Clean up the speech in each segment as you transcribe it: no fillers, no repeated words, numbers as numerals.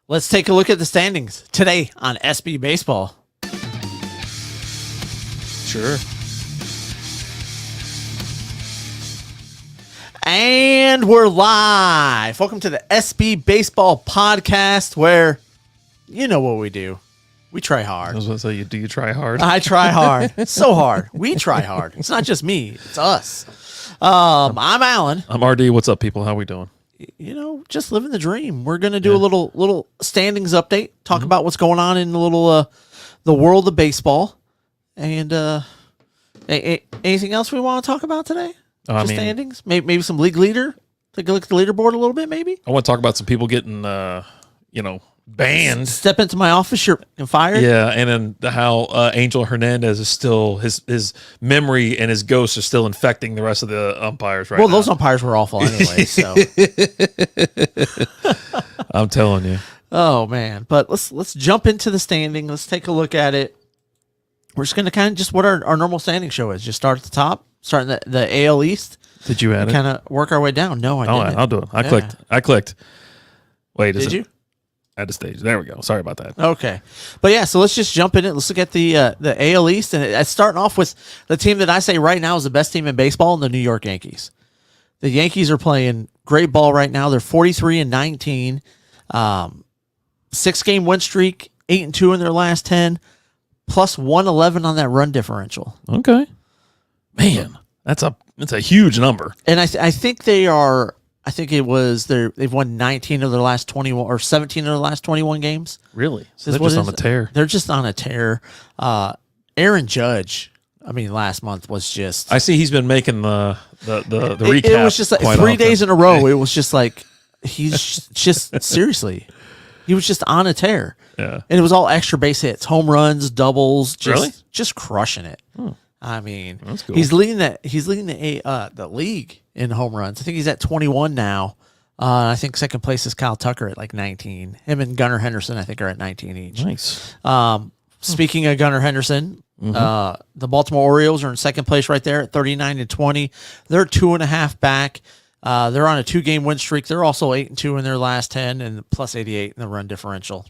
Let's take a look at the standings today on SB Baseball. Sure. And we're live. Welcome to the SB Baseball podcast where you know what we do. We try hard. I was going to say, do you try hard? I try hard. So hard. We try hard. It's not just me. It's us. I'm Alan. I'm RD. What's up, people? How we doing? You know, just living the dream. We're going to do a little standings update, talk about what's going on in the world of baseball. And anything else we want to talk about today? Standings? Maybe some league leader? Take a look at the leaderboard a little bit, maybe? I want to talk about some people getting, banned. Step into my office, you're fired? Yeah, and then how Angel Hernandez is still, his memory and his ghosts are still infecting the rest of the umpires right now. Well, those umpires were awful anyway, so. I'm telling you. Oh, man. But let's jump into the standing. Let's take a look at it. We're just going to kind of just what our normal standing show is. Just start at the top, starting the AL East. Did you add it? Kind of work our way down. No, I didn't. I'll do it. I clicked. Wait, did you? At the stage. There we go. Sorry about that. Okay. But yeah, so let's just jump in it. Let's look at the AL East. And it's starting off with the team that I say right now is the best team in baseball, the New York Yankees. The Yankees are playing great ball right now. They're 43-19. 6-game win streak, 8-2 in their last 10, plus 111 on that run differential. Okay. Man, that's a huge number. And I think they are. I think they've won 19 of their last 21 or 17 of their last 21 games. Really? So they're just on a tear. They're just on a tear. Aaron Judge, last month was just. I see he's been making the recap. It was just like 3 days in a row. It was just like he's just seriously, he was just on a tear. Yeah, and it was all extra base hits, home runs, doubles, just crushing it. That's cool. He's leading the league in home runs. I think he's at 21 now. I think second place is Kyle Tucker at like 19. Him and Gunnar Henderson, I think, are at 19 each. Nice. Speaking of Gunnar Henderson, the Baltimore Orioles are in second place right there at 39-20. They're 2.5 back. They're on a 2-game win streak. They're also 8-2 in their last 10 and plus 88 in the run differential.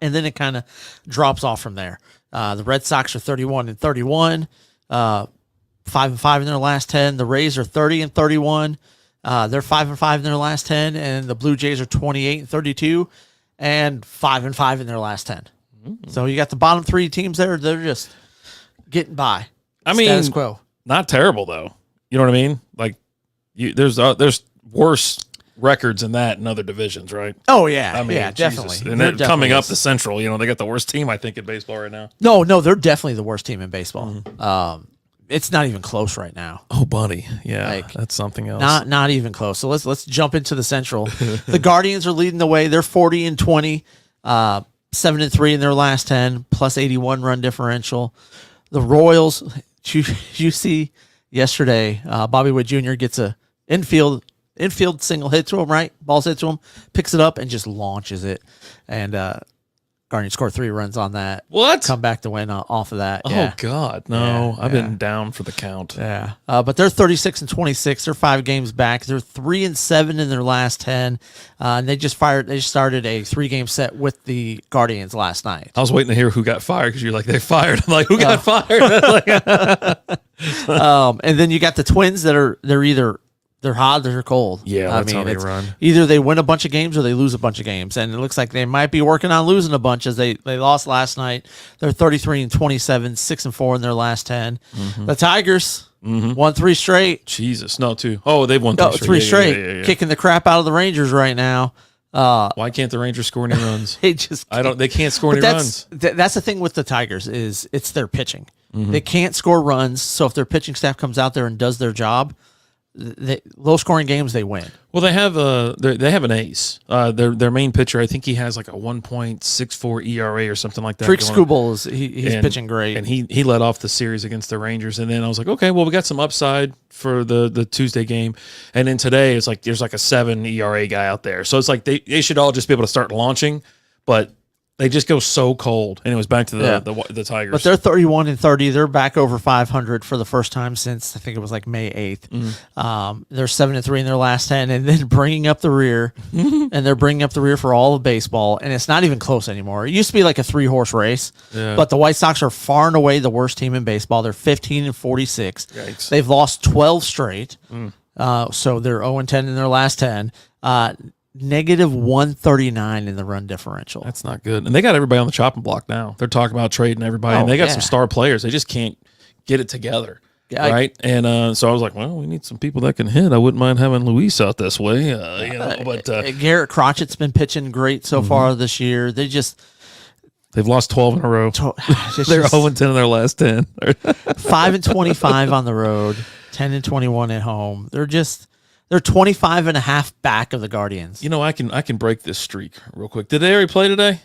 And then it kind of drops off from there. The Red Sox are 31-31, 5-5 in their last 10. The Rays are 30-31. They're 5-5 in their last 10, and the Blue Jays are 28-32 and 5-5 in their last 10. Mm-hmm. So you got the bottom 3 teams there. They're just getting by. Status quo. Not terrible though. You know what I mean? Like, there's worse records than that in other divisions, right? Oh yeah, definitely. And they're coming up the Central. They got the worst team I think in baseball right now. No, they're definitely the worst team in baseball. Mm-hmm. It's not even close right now. Oh, buddy, yeah, that's something else. Not even close. So let's jump into the Central. The Guardians are leading the way. They're 40-20, 7-3 in their last 10, plus 81 run differential. The Royals, you see yesterday, Bobby Witt Jr. gets a infield single hit to him, right? Balls hit to him, picks it up, and just launches it. And Guardians score 3 runs on that. What? Come back to win off of that. Oh, God. No. I've been down for the count. Yeah. But they're 36-26. They're 5 games back. They're 3-7 in their last 10. And they just started a 3-game set with the Guardians last night. I was waiting to hear who got fired because you're like, they fired. I'm like, who got fired? And then you got the Twins that they're hot or they're cold. Yeah, that's how they run. Either they win a bunch of games or they lose a bunch of games. And it looks like they might be working on losing a bunch as they lost last night. They're 33-27, 6-4 in their last 10. Mm-hmm. The Tigers won 3 straight. Jesus, no, 2. Oh, they've won 3 straight. 3 straight. Yeah. Kicking the crap out of the Rangers right now. Why can't the Rangers score any runs? They can't score any runs. That's the thing with the Tigers is it's their pitching. Mm-hmm. They can't score runs. So if their pitching staff comes out there and does their job, low scoring games they win. Well, they have an ace. Their main pitcher, I think he has like a 1.64 ERA or something like that. Freak Skubal he's pitching great, and he led off the series against the Rangers. And then I was like, okay, well we got some upside for the Tuesday game, and then today it's like there's like a 7 ERA guy out there. So it's like they should all just be able to start launching, but They just go so cold. Anyways, back to the Tigers. But they're 31-30. They're back over 500 for the first time since I think it was like May 8th. They're 7-3 in their last 10, and then bringing up the rear, and they're bringing up the rear for all of baseball, and it's not even close anymore. It used to be like a 3-horse race, but the White Sox are far and away the worst team in baseball. They're 15-46. Yikes. They've lost 12 straight, so they're 0-10 in their last 10. Negative 139 in the run differential. That's not good. And they got everybody on the chopping block now. They're talking about trading everybody. And they got some star players. They just can't get it together. Right? And so I was like, well, we need some people that can hit. I wouldn't mind having Luis out this way. But Garrett Crotchett's been pitching great so far this year. They've lost 12 in a row. They're 0-10 in their last 10. 5-25 on the road, 10-21 at home. They're 25 and a half back of the Guardians. You know, I can break this streak real quick. Did they already play today?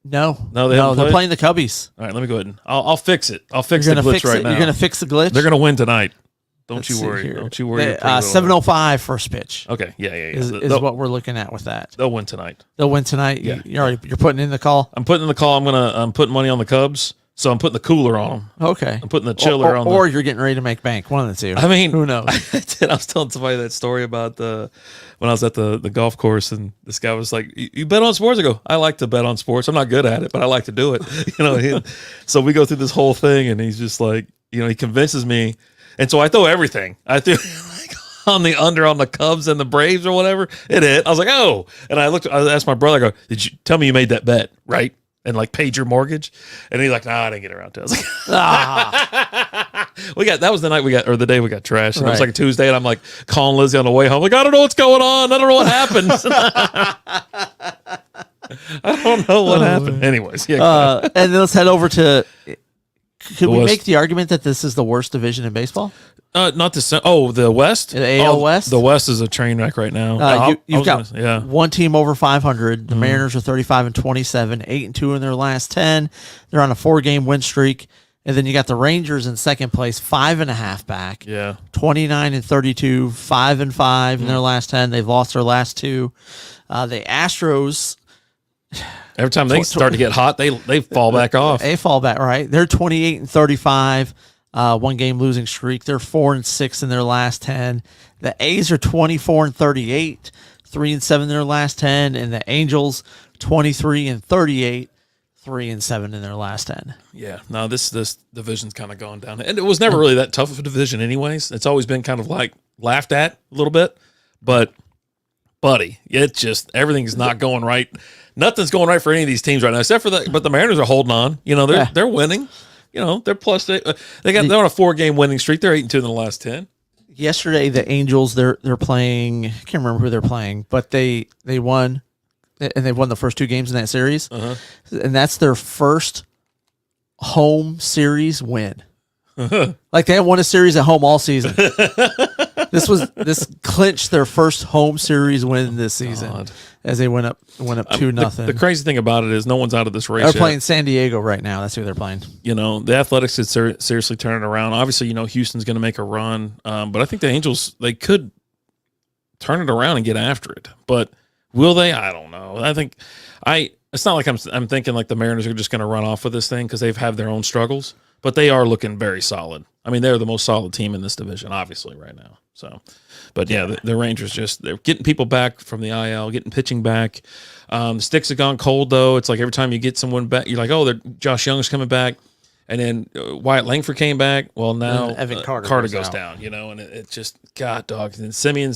No, they're playing the Cubbies. All right, let me go ahead and I'll fix it. I'll fix the glitch right now. You're gonna fix the glitch. They're gonna win tonight. Don't you worry. Don't you worry. 7:05 first pitch. Okay, yeah. Is what we're looking at with that. They'll win tonight. They'll win tonight. Yeah. You're putting in the call. I'm putting in the call. I'm putting money on the Cubs. So I'm putting the cooler on them. Okay. I'm putting the chiller on them. Or you're getting ready to make bank. One of the two. I mean, who knows? I was telling somebody that story about when I was at the golf course, and this guy was like, you bet on sports? I go, I like to bet on sports. I'm not good at it, but I like to do it. So we go through this whole thing, and he's just like, he convinces me. And so I throw everything. I threw on the under on the Cubs and the Braves or whatever. It hit. I was like, oh. And I asked my brother, I go, did you tell me you made that bet, right? And like paid your mortgage, and he's like, "Nah, I didn't get around to it." I was like, that was the night or the day we got trashed. And it was like a Tuesday, and I'm like calling Lizzie on the way home, like, I don't know what's going on. I don't know what happened. I don't know what happened. Anyways, and then let's head over to. Could we make the argument that this is the worst division in baseball? Not the West? The AL West? The West is a train wreck right now. You've got one team over 500. The Mariners are 35-27, 8-2 in their last 10. They're on a 4-game win streak. And then you got the Rangers in second place, 5.5 back. Yeah. 29-32, 5-5 in their last 10. They've lost their last 2. The Astros... Every time they start to get hot, they fall back off. They fall back, right? They're 28-35, 1-game losing streak. They're 4-6 in their last 10. The A's are 24-38, 3-7 in their last 10, and the Angels 23-38, 3-7 in their last 10. Yeah, no, this division's kind of gone down, and it was never really that tough of a division, anyways. It's always been kind of like laughed at a little bit, but buddy, it's just everything's not going right. Nothing's going right for any of these teams right now, except for but the Mariners are holding on. They're winning. They're plus they're on a 4-game winning streak. They're 8-2 in the last 10. Yesterday, the Angels they're playing. I can't remember who they're playing, but they won, and they won the first 2 games in that series, and that's their first home series win. Like they haven't won a series at home all season. This clinched their first home series win this season as they went up 2-0. The crazy thing about it is no one's out of this race. They're playing San Diego right now. That's who they're playing. The Athletics could seriously turn it around. Obviously, Houston's going to make a run, but I think the Angels they could turn it around and get after it. But will they? I don't know. I think It's not like I'm thinking like the Mariners are just going to run off with this thing because they've had their own struggles, but they are looking very solid. I mean, they're the most solid team in this division, obviously, right now. So, but yeah, the Rangers they're getting people back from the IL, getting pitching back. The sticks have gone cold though. It's like every time you get someone back, you're like, oh, Josh Young's coming back, and then Wyatt Langford came back. Well, now Evan Carter goes down, and it just God dog. And Simeon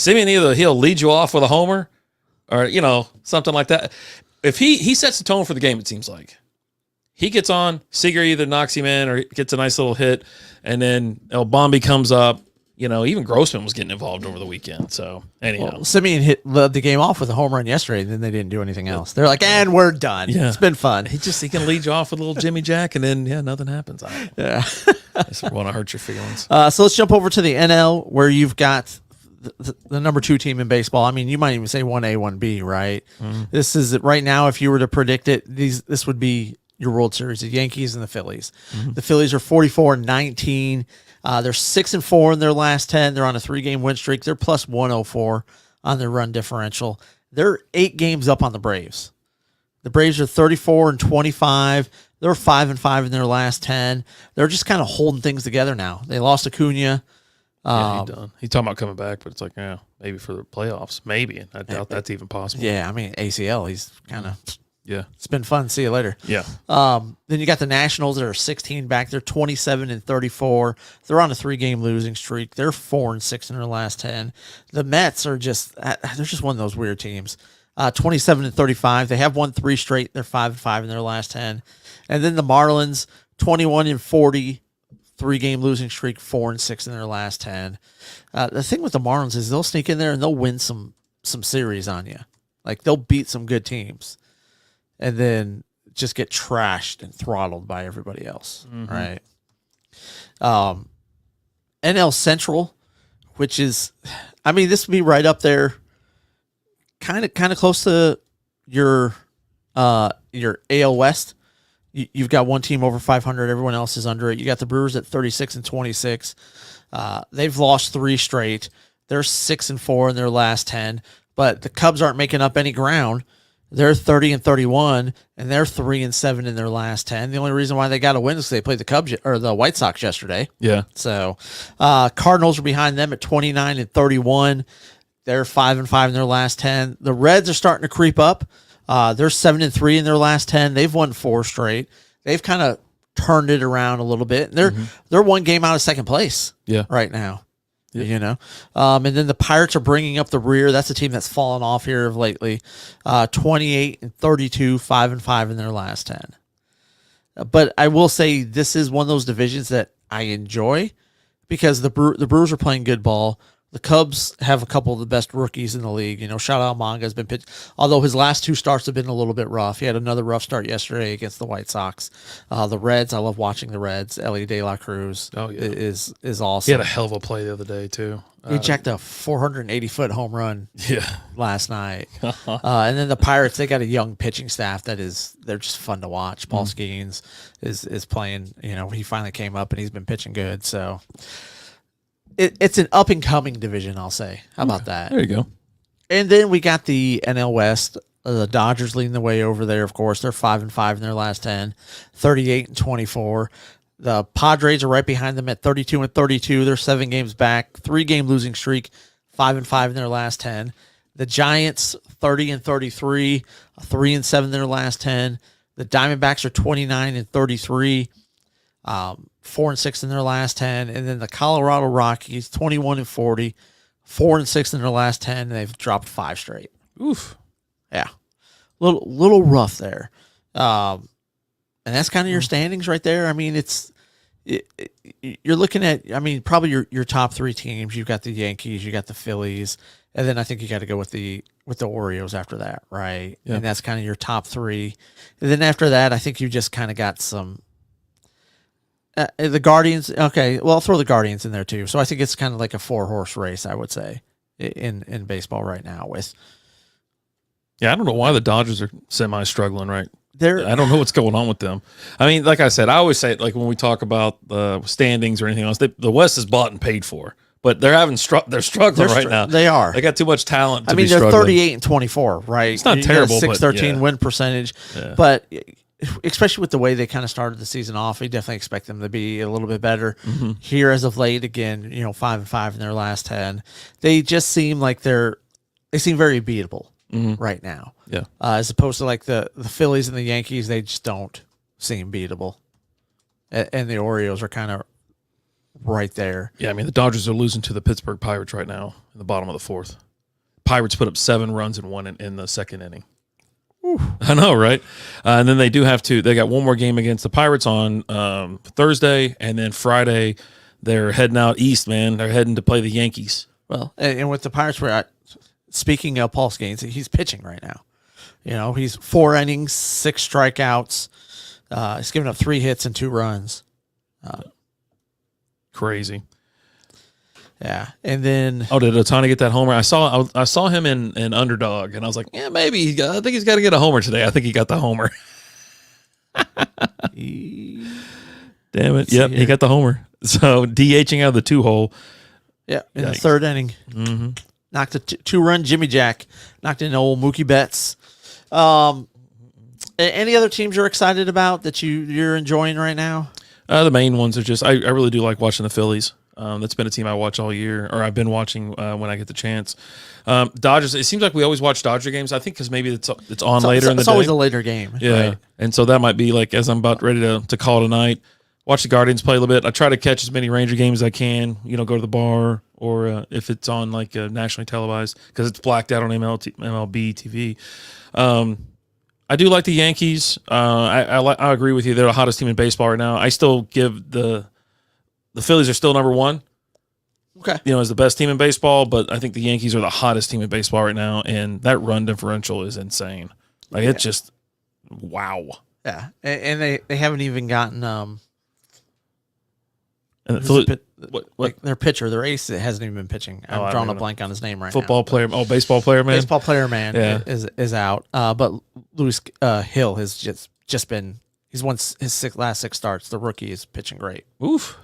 either he'll lead you off with a homer, or something like that. If he sets the tone for the game, it seems like. He gets on, Seager either knocks him in or gets a nice little hit, and then El Bombi comes up. Even Grossman was getting involved over the weekend. So, anyhow. Simeon led the game off with a home run yesterday, and then they didn't do anything else. They're like, and we're done. Yeah. It's been fun. He can lead you off with a little Jimmy Jack, and then, nothing happens. I just want to hurt your feelings. So let's jump over to the NL, where you've got the number 2 team in baseball. I mean, you might even say 1A, 1B, right? Mm-hmm. This is right now, if you were to predict it, this would be your World Series, the Yankees and the Phillies. Mm-hmm. The Phillies are 44-19. They're 6-4 in their last 10. They're on a 3-game win streak. They're plus 104 on their run differential. They're 8 games up on the Braves. The Braves are 34-25. They're 5-5 in their last 10. They're just kind of holding things together now. They lost Acuna. Yeah, he's done. He's talking about coming back, but it's like, yeah, maybe for the playoffs. Maybe. I doubt that's even possible. Yeah, I mean, ACL, he's kind of, yeah. It's been fun. See you later. Yeah. Then you got the Nationals that are 16 back. They're 27-34. They're on a 3-game losing streak. They're 4-6 in their last 10. The Mets are they're just one of those weird teams. 27-35. They have won 3 straight. They're 5-5 in their last 10. And then the Marlins, 21-40. 3-game losing streak, 4-6 in their last 10. The thing with the Marlins is they'll sneak in there and they'll win some series on you. Like they'll beat some good teams, and then just get trashed and throttled by everybody else. Right. NL Central, which is, I mean, this would be right up there, kind of close to your AL West. You've got one team over 500. Everyone else is under it. You got the Brewers at 36-26. They've lost 3 straight. They're 6-4 in their last 10. But the Cubs aren't making up any ground. They're 30-31, and they're 3-7 in their last 10. The only reason why they got a win is they played the Cubs or the White Sox yesterday. Yeah. So Cardinals are behind them at 29-31. They're 5-5 in their last 10. The Reds are starting to creep up. They're 7-3 in their last 10. They've won 4 straight. They've kind of turned it around a little bit. They're 1 game out of second place right now. Yeah. You know, and then the Pirates are bringing up the rear. That's a team that's fallen off here of lately. 28-32, 5-5 in their last 10. But I will say this is one of those divisions that I enjoy because the Brewers are playing good ball. The Cubs have a couple of the best rookies in the league. You know, Shout Out Manga has been pitched, although his last 2 starts have been a little bit rough. He had another rough start yesterday against the White Sox. The Reds, I love watching the Reds. Ellie De La Cruz is awesome. He had a hell of a play the other day, too. He jacked a 480-foot home run last night. Uh-huh. And then the Pirates, they got a young pitching staff they're just fun to watch. Paul Skeens is playing. You know, he finally came up and he's been pitching good. So it's an up and coming division, I'll say. How about that? There you go. And then we got the NL West. The Dodgers leading the way over there, of course. They're 5-5 in their last 10, 38-24. The Padres are right behind them at 32-32. They're 7 games back, 3-game losing streak, 5-5 in their last 10. The Giants 30-33, 3-7 in their last 10. The Diamondbacks are 29-33, 4-6 in their last 10. And then the Colorado Rockies 21-40, 4-6 in their last 10. And they've dropped 5 straight. Oof. Yeah, little rough there. And that's kind of your standings right there. I mean, you're looking at, I mean, probably your top 3 teams. You've got the Yankees, you got the Phillies, and then I think you got to go with the Orioles after that, right? Yeah. And that's kind of your top 3. And then after that, I think you just kind of got some the Guardians. Okay, well, I'll throw the Guardians in there too. So I think it's kind of like a 4-horse race, I would say, in baseball right now. Yeah, I don't know why the Dodgers are semi-struggling, right? I don't know what's going on with them. I mean, like I said, I always say, like when we talk about the standings or anything else, the West is bought and paid for, but they're they're struggling right now. They are. They got too much talent. I mean, they're 38-24, right? It's not terrible. 613 win percentage, but especially with the way they kind of started the season off, we definitely expect them to be a little bit better here as of late. Again, 5-5 in their last 10. They just seem like they seem very beatable. Right now, as opposed to like the Phillies and the Yankees, they just don't seem beatable, and the Orioles are kind of right there. Yeah, I mean the Dodgers are losing to the Pittsburgh Pirates right now in the bottom of the 4th. Pirates put up 7 runs and 1 in the 2nd inning. Ooh. I know, right? And then they got one more game against the Pirates on Thursday, and then Friday they're heading out east. Man, they're heading to play the Yankees. Well, and with the Pirates, speaking of Paul Skeens, he's pitching right now. He's 4 innings, 6 strikeouts. He's given up 3 hits and 2 runs. Crazy. Yeah, and then did Ohtani get that homer? I saw him in Underdog, and I was like, yeah, maybe I think he's got to get a homer today. I think he got the homer. Damn it! Yep, he got the homer. So DHing out of the 2-hole. Yeah, in the 3rd inning. Mm-hmm. Knocked a 2-run Jimmy Jack. Knocked in old Mookie Betts. Any other teams you're excited about that you're enjoying right now? The main ones are just I really do like watching the Phillies. That's been a team I watch all year, or I've been watching when I get the chance. Dodgers. It seems like we always watch Dodger games. I think because maybe it's on later in the day. It's always a later game. Yeah, right? And so that might be like as I'm about ready to call it a night. Watch the Guardians play a little bit. I try to catch as many Ranger games as I can. Go to the bar, or if it's on like nationally televised because it's blacked out on MLB TV. I do like the Yankees. I agree with you. They're the hottest team in baseball right now. I still give the Phillies are still number one. Okay. As the best team in baseball, but I think the Yankees are the hottest team in baseball right now, and that run differential is insane. Like it's just wow. Yeah, and they haven't even gotten And like their pitcher, their ace, hasn't even been pitching. I'm drawing a blank on his name right Football now. Player. Oh, baseball player, man. Baseball player, man, Yeah. is out. But Luis Hill has just been. He's won his last 6 starts. The rookie is pitching great. Oof,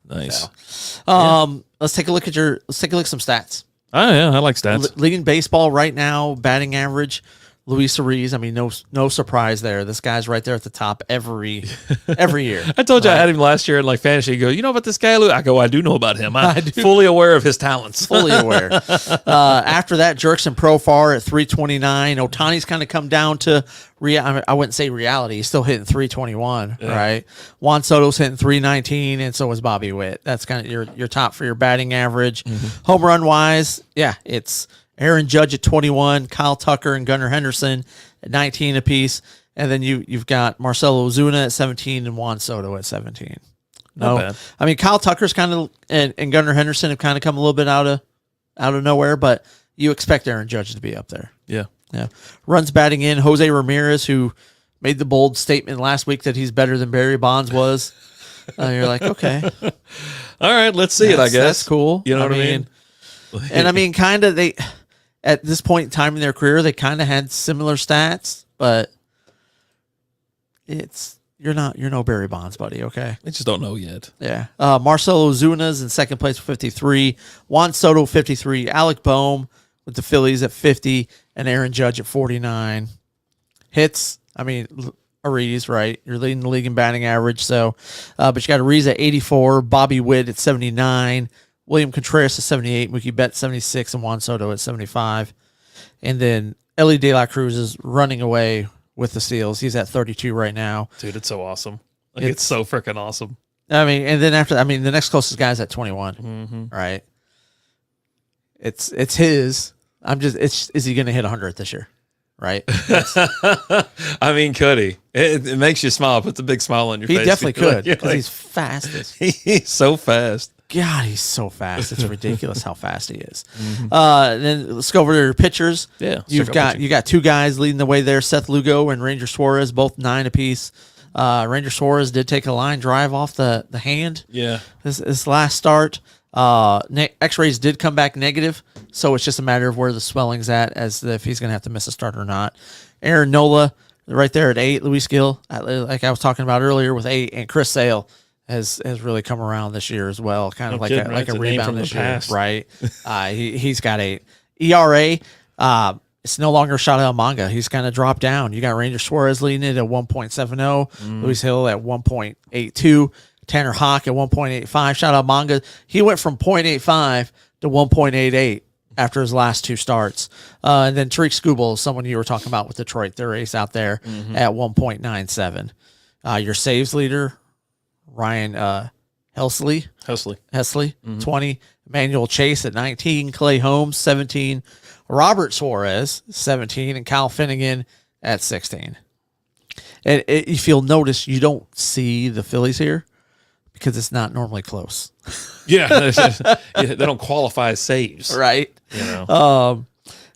nice. So, let's take a look at some stats. Oh yeah, I like stats. Leading baseball right now, batting average. Luis Ariz, I mean, no surprise there. This guy's right there at the top every year. I told you I had him last year in like fantasy. You go, you know about this guy, Lou? I go, I do know about him. I'm fully aware of his talents. Fully aware. After that, Jerkson Profar at 329. Otani's kind of come down to I wouldn't say reality. He's still hitting 321, right? Juan Soto's hitting 319, and so is Bobby Witt. That's kind of your top for your batting average. Mm-hmm. Home run wise, it's Aaron Judge at 21, Kyle Tucker and Gunnar Henderson at 19 apiece, and then you've got Marcelo Ozuna at 17 and Juan Soto at 17. Not bad. I mean Kyle Tucker's and Gunnar Henderson have kind of come a little bit out of nowhere, but you expect Aaron Judge to be up there. Yeah. Runs batting in, Jose Ramirez, who made the bold statement last week that he's better than Barry Bonds was. You're like, okay, all right, let's see it. I guess that's cool. You know what I mean? And I mean, kind of they. At this point in time in their career, they kind of had similar stats, but you're no Barry Bonds, buddy. Okay, they just don't know yet. Yeah. Marcelo Ozuna's in second place with 53, Juan Soto 53, Alec Boehm with the Phillies at 50, and Aaron Judge at 49. Hits. I mean, Ariz, right? You're leading the league in batting average. So, but you got Ariz at 84, Bobby Witt at 79. William Contreras at 78, Mookie Betts 76, and Juan Soto at 75. And then Ellie De La Cruz is running away with the steals. He's at 32 right now. Dude, it's so awesome. It's so freaking awesome. I mean, and then the next closest guy's at 21, right? It's his. Is he going to hit 100 this year? Right? I mean, could he? It makes you smile. It puts a big smile on your face. He definitely could because like, he's fast. He's so fast. God, he's so fast. It's ridiculous how fast he is. Then let's go over to your pitchers. Yeah, you got 2 guys leading the way there: Seth Lugo and Ranger Suarez, both 9 apiece. Ranger Suarez did take a line drive off the hand. Yeah, this last start. X-rays did come back negative, so it's just a matter of where the swelling's at, as if he's going to have to miss a start or not. Aaron Nola right there at 8. Luis Gil, like I was talking about earlier, with 8, and Chris Sale has really come around this year as well, kind of like a rebound this year, right? He's got 8. ERA, it's no longer Shohei Almanga. He's kind of dropped down. You got Ranger Suarez leading it at 1.70, Luis Hill at 1.82, Tanner Hawk at 1.85. Shohei Almanga, he went from 0.85 to 1.88 after his last 2 starts. And then Tariq Skubal, someone you were talking about with Detroit, their ace out there at 1.97. Your saves leader, Ryan Helsley, 20. Emmanuel Chase at 19. Clay Holmes, 17. Robert Suarez, 17. And Kyle Finnegan at 16. And if you'll notice, you don't see the Phillies here because it's not normally close. Yeah, they don't qualify as saves. Right.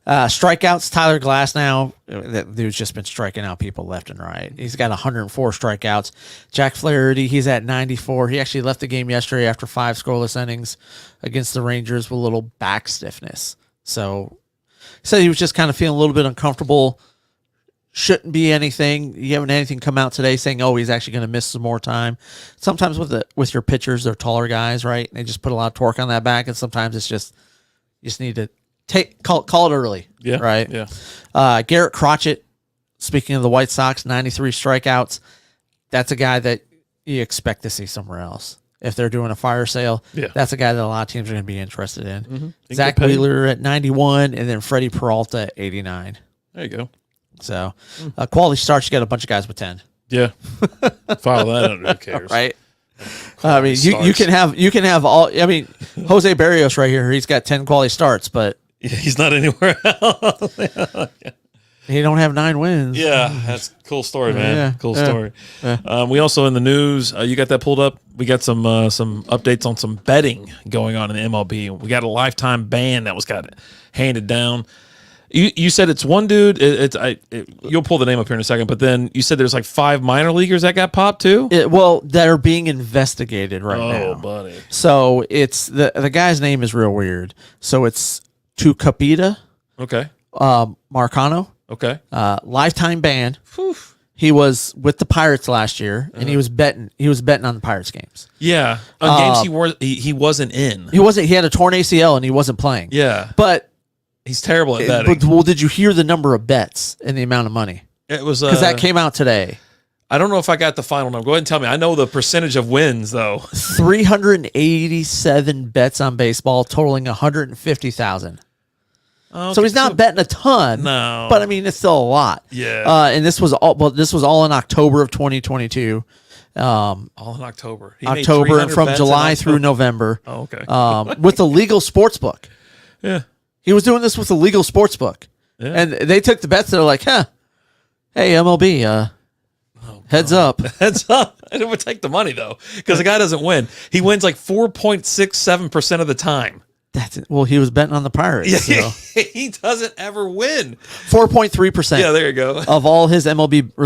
Strikeouts, Tyler Glass now. That dude's just been striking out people left and right. He's got 104 strikeouts. Jack Flaherty, he's at 94. He actually left the game yesterday after 5 scoreless innings against the Rangers with a little back stiffness. So he said he was just kind of feeling a little bit uncomfortable. Shouldn't be anything. You haven't had anything come out today saying, oh, he's actually going to miss some more time. Sometimes with your pitchers, they're taller guys, right? They just put a lot of torque on that back, and sometimes it's just you just need to call it early. Yeah. Right. Yeah. Garrett Crotchet, Speaking of the White Sox, 93 strikeouts. That's a guy that you expect to see somewhere else. If they're doing a fire sale, that's a guy that a lot of teams are going to be interested in. Mm-hmm. Zach Wheeler at 91, and then Freddie Peralta at 89. There you go. So, quality starts, you got a bunch of guys with 10. Yeah. File that under. Who cares? Right? I mean, you can have all. I mean, Jose Barrios right here, he's got 10 quality starts, but he's not anywhere else. he don't have 9 wins. Yeah, that's a cool story, man. Yeah, Cool story. Yeah. We also in the news. You got that pulled up. We got some updates on some betting going on in the MLB. We got a lifetime ban that was handed down. You said it's one dude. You'll pull the name up here in a second, but then you said there's like 5 minor leaguers that got popped too. That are being investigated right now. Oh, buddy. So it's the guy's name is real weird. So it's Tucapita. Okay. Marcano. Okay. Lifetime ban. Whew. He was with the Pirates last year, and he was betting. He was betting on the Pirates games. Yeah, on games he wasn't in. He wasn't. He had a torn ACL, and he wasn't playing. Yeah, but he's terrible at betting. But did you hear the number of bets and the amount of money? It was because that came out today. I don't know if I got the final number. Go ahead and tell me. I know the percentage of wins though. 387 bets on baseball, totaling 150,000. Okay, so he's not betting a ton. No, but I mean it's still a lot. Yeah. And this was all in October of 2022. All in October. October and from July through November. Oh, okay. With a legal sports book. Yeah. He was doing this with a legal sports book. Yeah. And they took the bets. They're like, hey, MLB, heads up. Heads up. It would take the money, though, because the guy doesn't win. He wins like 4.67% of the time. That's it. Well, he was betting on the Pirates. Yeah, so. He doesn't ever win. 4.3%. Yeah, there you go. Of all his MLB,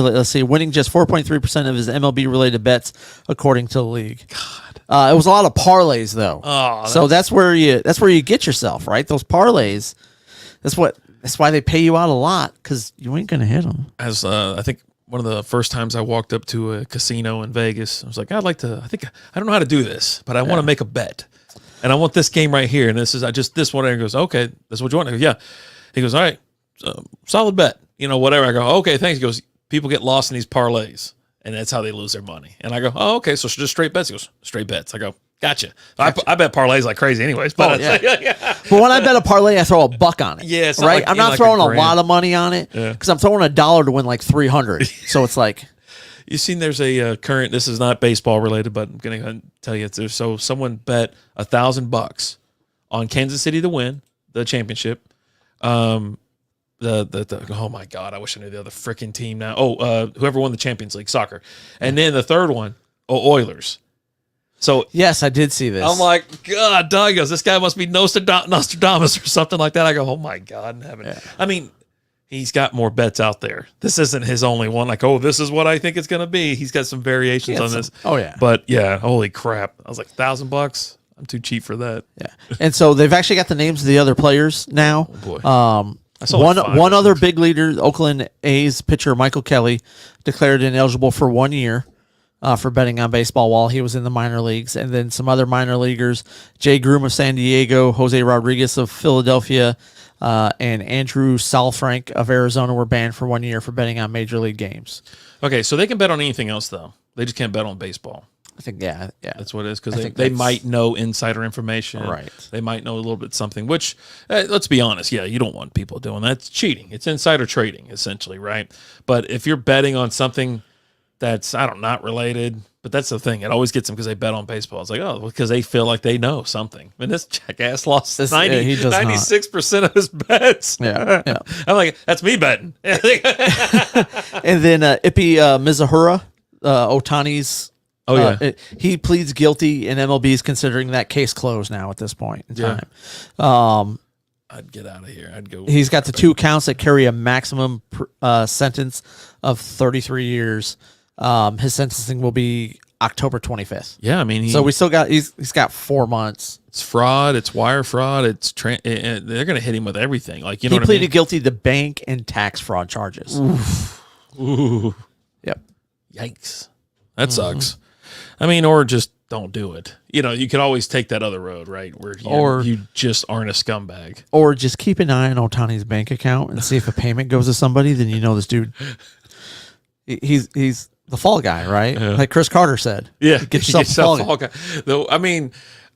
winning just 4.3% of his MLB-related bets, according to the league. God. It was a lot of parlays, though. Oh, so that's where you get yourself, right? Those parlays. That's why they pay you out a lot, because you ain't gonna hit them. As I think one of the first times I walked up to a casino in Vegas, I was like, I don't know how to do this, but I want to make a bet. And I want this game right here. And this one. And he goes, okay, that's what you want. I go, yeah. He goes, all right, solid bet. Whatever. I go, okay, thanks. He goes, people get lost in these parlays, and that's how they lose their money. And I go, oh, okay, so just straight bets. He goes, straight bets. I go, gotcha. I bet parlays like crazy anyways. But But when I bet a parlay, I throw $1 on it. Yeah, it's right? Like, I'm not throwing a lot of money on it because I'm throwing $1 to win like 300. So it's like... You seen there's a current, this is not baseball related, but I'm going to tell you, so someone bet $1,000 on Kansas City to win the championship. Oh my God, I wish I knew the other freaking team now. Whoever won the Champions League soccer. And then the third one, Oilers. So yes, I did see this. I'm like, God, Doug goes, this guy must be Nostradamus or something like that. I go, oh my God in heaven. Yeah. I mean, he's got more bets out there. This isn't his only one. Like, this is what I think it's going to be. He's got some variations on this. Oh, yeah. But, yeah, holy crap. I was like, $1,000? I'm too cheap for that. Yeah. And so they've actually got the names of the other players now. Oh, boy. I saw one other big leader, Oakland A's pitcher Michael Kelly, declared ineligible for 1 year for betting on baseball while he was in the minor leagues. And then some other minor leaguers, Jay Groom of San Diego, Jose Rodriguez of Philadelphia, and Andrew Salfrank of Arizona were banned for 1 year for betting on major league games. Okay, so they can bet on anything else, though. They just can't bet on baseball. I think, yeah. That's what it is, because they might know insider information. Right. They might know a little bit something, which, let's be honest, you don't want people doing that. It's cheating. It's insider trading, essentially, right? But if you're betting on something that's, not related, but that's the thing. It always gets them because they bet on baseball. It's like, because they feel like they know something. I mean, this jackass lost 96% of his bets. Yeah. I'm like, that's me betting. And then Ippy Mizuhara, Otani's. Oh, yeah. He pleads guilty, and MLB is considering that case closed now at this point in time. I'd get out of here. I'd go. He's got the 2 counts that carry a maximum sentence of 33 years. His sentencing will be October 25th. Yeah, I mean, so we still got he's got 4 months. It's fraud. It's wire fraud. It's they're going to hit him with everything. Like, he pleaded guilty to bank and tax fraud charges. Ooh. Yep. Yikes. That sucks. I mean, or just don't do it. You know, you can always take that other road, right? Where you just aren't a scumbag. Or just keep an eye on Otani's bank account and see if a payment goes to somebody, then you know this dude, he's the fall guy, right? Yeah. Like Chris Carter said. Yeah. Get yourself a fall guy. Though, I mean,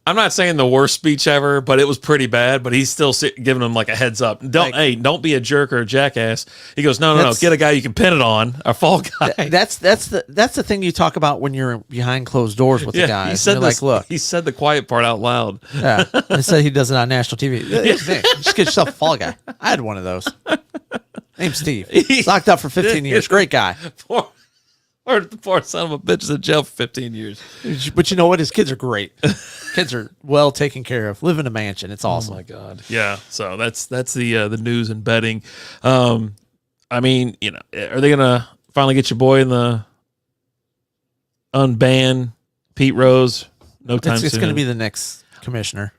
I'm not saying the worst speech ever, but it was pretty bad. But he's still giving him like a heads up. Don't be a jerk or a jackass. He goes, no. Get a guy you can pin it on, a fall guy. That's the thing you talk about when you're behind closed doors with the guys. He said like, look, he said the quiet part out loud. Yeah, he said he does it on national TV. Just get yourself a fall guy. I had one of those. Name's Steve. He's locked up for 15 years. Great guy. Or the poor son of a bitch is in jail for 15 years. But you know what? His kids are great. Kids are well taken care of. Live in a mansion. It's awesome. Oh my God. Yeah. So that's the news and betting. I mean, you know, are they gonna finally get your boy in the unban Pete Rose? No time soon. It's going to be the next commissioner.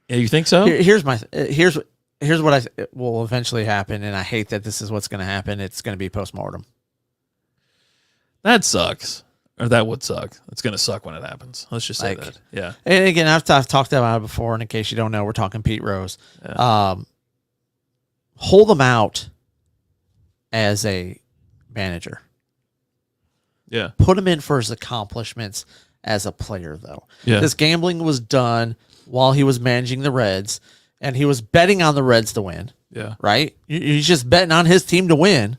Yeah, you think so? Here's what will eventually happen, and I hate that this is what's going to happen. It's going to be postmortem. That sucks. Or that would suck. It's going to suck when it happens. Let's just say that. Yeah. And again, I've talked about it before, and in case you don't know, we're talking Pete Rose. Yeah. Hold him out as a manager. Yeah. Put him in for his accomplishments as a player, though. Yeah. This gambling was done while he was managing the Reds, and he was betting on the Reds to win. Yeah. Right? He's just betting on his team to win.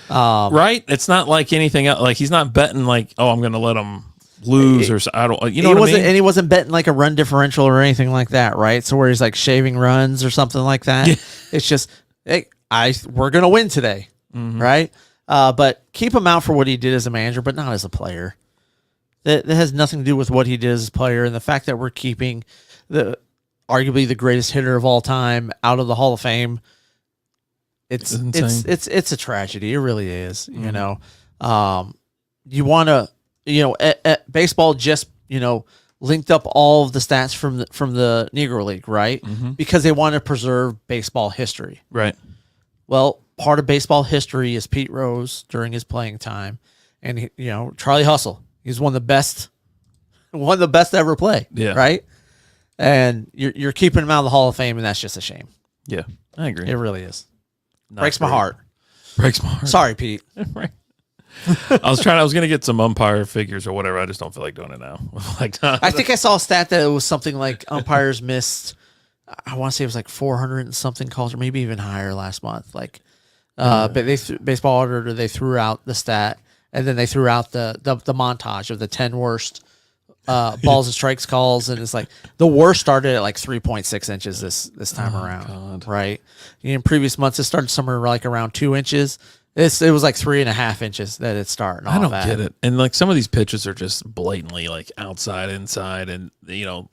Right? It's not like anything else. Like, he's not betting like, oh, I'm going to let him lose or I don't, you know what I mean? And he wasn't betting like a run differential or anything like that, right? So where he's like shaving runs or something like that. Yeah. It's just, hey, we're going to win today, right? But keep him out for what he did as a manager, but not as a player. That has nothing to do with what he did as a player, and the fact that we're keeping arguably the greatest hitter of all time out of the Hall of Fame. It's a tragedy. It really is. You know, you want to, baseball just, linked up all of the stats from the Negro League, right? Because they want to preserve baseball history. Right. Well, part of baseball history is Pete Rose during his playing time, and Charlie Hustle. He's one of the best to ever play. Yeah. Right. And you're keeping him out of the Hall of Fame, and that's just a shame. Yeah, I agree. It really is. Breaks my heart. Breaks my heart. Sorry, Pete. Right. I was going to get some umpire figures or whatever. I just don't feel like doing it now. I think I saw a stat that it was something like umpires missed, I want to say it was like 400 and something calls, or maybe even higher last month. Like, but baseball auditor, they threw out the stat, and then they threw out the montage of the 10 worst balls and strikes calls, and it's like the worst started at like 3.6 inches this time around. God. Right? In previous months, it started somewhere like around 2 inches. It was like 3.5 inches that it started. I don't get it. And like some of these pitches are just blatantly like outside, inside, and and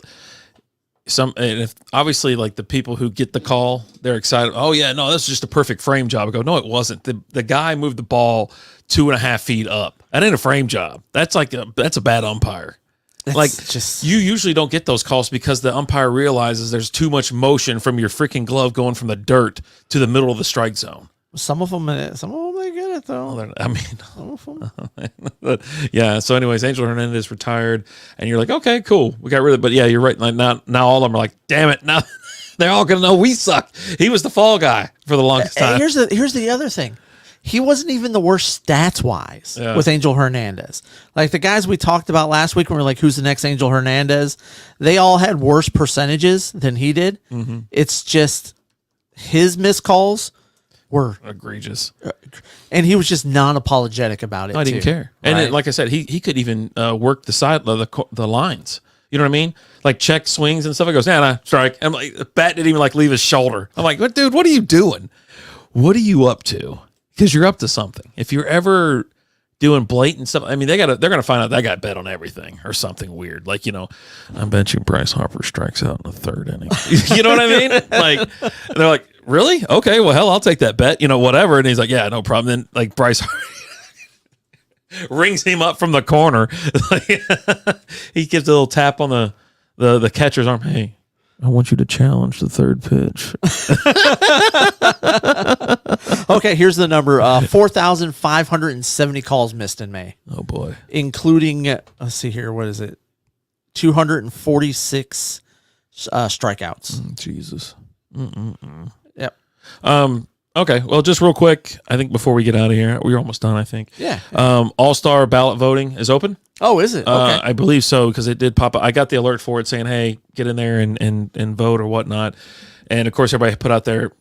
if obviously like the people who get the call, they're excited. Oh yeah, no, that's just a perfect frame job. I go, no, it wasn't. The guy moved the ball 2.5 feet up. That ain't a frame job. That's a bad umpire. You usually don't get those calls because the umpire realizes there's too much motion from your freaking glove going from the dirt to the middle of the strike zone. Some of them they get it though. Some of them. Yeah. So, anyways, Angel Hernandez retired, and you're like, okay, cool, we got rid of it. But yeah, you're right. Like now all of them are like, damn it, now they're all gonna know we suck. He was the fall guy for the longest time. Here's the other thing. He wasn't even the worst stats-wise with Angel Hernandez. Like the guys we talked about last week when we were like, who's the next Angel Hernandez? They all had worse percentages than he did. It's just his missed calls were egregious. And he was just non-apologetic about it. I didn't care. Right? And like I said, he could even work the side of the lines. You know what I mean? Like check swings and stuff. He goes, nah, strike. I'm like, the bat didn't even like leave his shoulder. I'm like, dude, what are you doing? What are you up to? Because you're up to something. If you're ever doing blatant stuff, I mean, they're gonna find out that guy bet on everything or something weird. Like, I bet you Bryce Harper strikes out in the third inning. You know what I mean? Like, and they're like, really? Okay, well, hell, I'll take that bet. Whatever. And he's like, yeah, no problem. Then like Bryce rings him up from the corner. He gives a little tap on the catcher's arm. Hey, I want you to challenge the third pitch. Okay, here's the number. 4,570 calls missed in May. Oh, boy. Including, let's see here, what is it? 246 strikeouts. Jesus. Yep. Okay. Well, just real quick, I think before we get out of here, we're almost done, I think. Yeah. All-Star ballot voting is open. Oh, is it? Okay. I believe so, because it did pop up. I got the alert for it saying, hey, get in there and vote or whatnot. And, of course, everybody put out their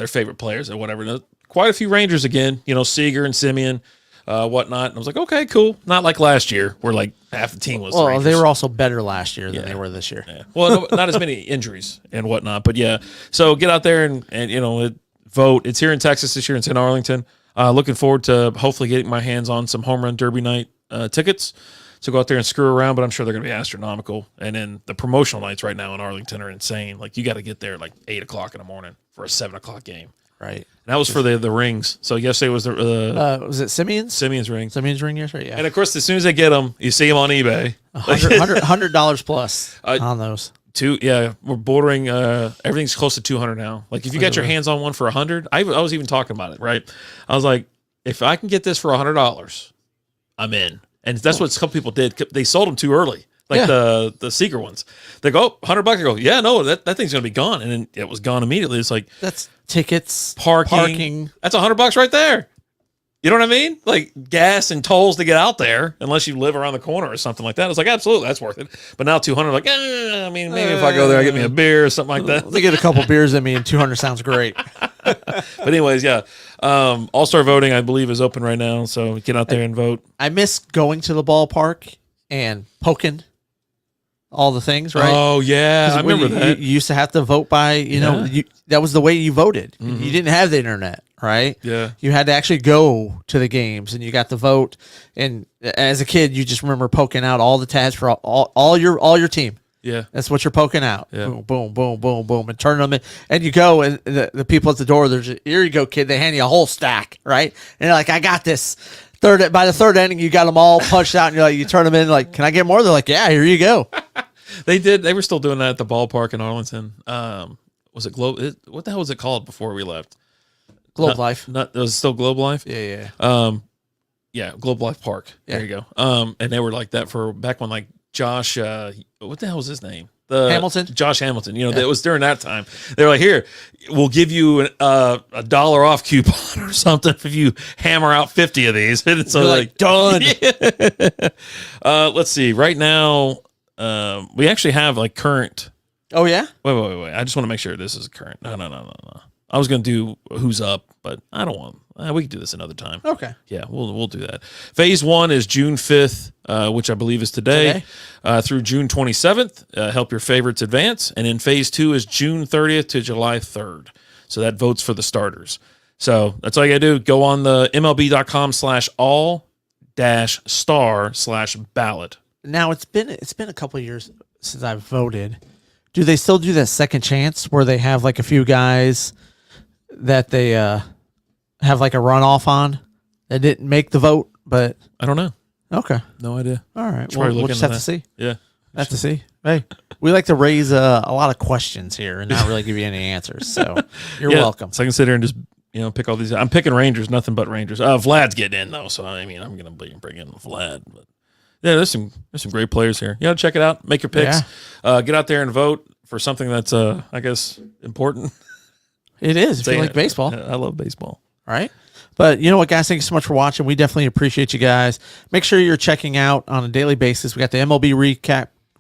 favorite players or whatever. And quite a few Rangers again, Seager and Simeon, whatnot. And I was like, okay, cool. Not like last year where, like, half the team was the Rangers. They were also better last year than they were this year. Yeah. Well, not as many injuries and whatnot. But, yeah. So get out there and vote. It's here in Texas this year. It's in Arlington. Looking forward to hopefully getting my hands on some home run derby night tickets. So go out there and screw around, but I'm sure they're going to be astronomical. And then the promotional nights right now in Arlington are insane. Like, you got to get there like 8 o'clock in the morning for a 7 o'clock game. Right. And that was for the rings. So yesterday was was it Simeon's? Simeon's ring. Simeon's ring yesterday, yeah. And, of course, as soon as they get them, you see them on eBay. $100 plus on those. We're bordering. Everything's close to 200 now. Like, if you got your hands on one for 100, I was even talking about it. Right, I was like, if I can get this for $100, I'm in. And that's what some people did. They sold them too early, like the Seeker ones. They go, $100. I go, yeah, no, that thing's gonna be gone, and then it was gone immediately. It's like that's tickets, parking. That's $100 right there. You know what I mean? Like gas and tolls to get out there, unless you live around the corner or something like that. It's like, absolutely, that's worth it. But now 200, like, I mean, maybe if I go there, I get me a beer or something like that. They get a couple beers in me, and 200 sounds great. But anyways, yeah, All-Star voting, I believe, is open right now. So get out there and vote. I miss going to the ballpark and poking all the things, right? Oh, yeah, I remember that. You used to have to vote by, that was the way you voted. Mm-hmm. You didn't have the internet, right? Yeah. You had to actually go to the games, and you got to vote. And as a kid, you just remember poking out all the tabs for all your team. Yeah. That's what you're poking out. Yeah. Boom, boom, boom, boom, boom, and turning them in. And you go, and the people at the door, they're just, here you go, kid. They hand you a whole stack, right? And you're like, I got this. By the third inning, you got them all punched out, and you're like, you turn them in, like, can I get more? They're like, yeah, here you go. They did. They were still doing that at the ballpark in Arlington. Was it Globe? What the hell was it called before we left? Globe Life. It was still Globe Life? Yeah. Yeah, Globe Life Park. Yeah. There you go. And they were like that for back when, like, Josh, what the hell was his name? Hamilton? Josh Hamilton. It was during that time. They were like, here, we'll give you a $1 off coupon or something if you hammer out 50 of these. And so, like, done. Yeah. Let's see. Right now, we actually have, like, current. Oh, yeah? Wait. I just want to make sure this is current. No. I was going to do who's up, but I don't want. We can do this another time. Okay. Yeah, we'll do that. Phase 1 is June 5th, which I believe is today. Through June 27th. Help your favorites advance. And then Phase 2 is June 30th to July 3rd. So that votes for the starters. So that's all you got to do. Go on the MLB.com/all-star/ballot. Now, it's been a couple of years since I've voted. Do they still do that second chance where they have, like, a few guys that they have, like, a runoff on that didn't make the vote, but I don't know. Okay. No idea. All right. Should probably We'll look just into have to see. Yeah. Have to see. Hey, we like to raise a lot of questions here and not really give you any answers. So you're welcome. So I can sit here and just pick all these. I'm picking Rangers, nothing but Rangers. Vlad's getting in though, so I mean I'm gonna bring in Vlad. But yeah, there's some great players here. Check it out. Make your picks. Yeah. Get out there and vote for something that's I guess important. It is. If you like baseball. I love baseball. All right. But you know what, guys? Thank you so much for watching. We definitely appreciate you guys. Make sure you're checking out on a daily basis. We got the MLB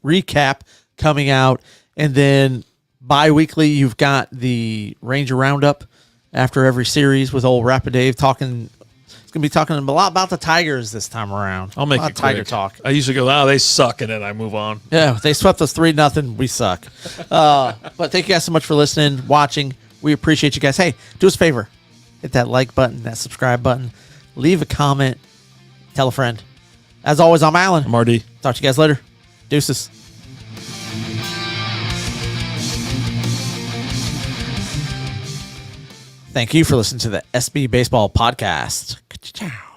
recap coming out. And then bi-weekly, you've got the Ranger Roundup after every series with old Rapid Dave talking. It's going to be talking a lot about the Tigers this time around. I'll make it Tiger quick. talk. I usually go, they suck, and then I move on. Yeah, they swept us 3-0. We suck. But thank you guys so much for listening, watching. We appreciate you guys. Hey, do us a favor. Hit that like button, that subscribe button. Leave a comment. Tell a friend. As always, I'm Alan. I'm RD. Talk to you guys later. Deuces. Thank you for listening to the SB Baseball Podcast. Ciao.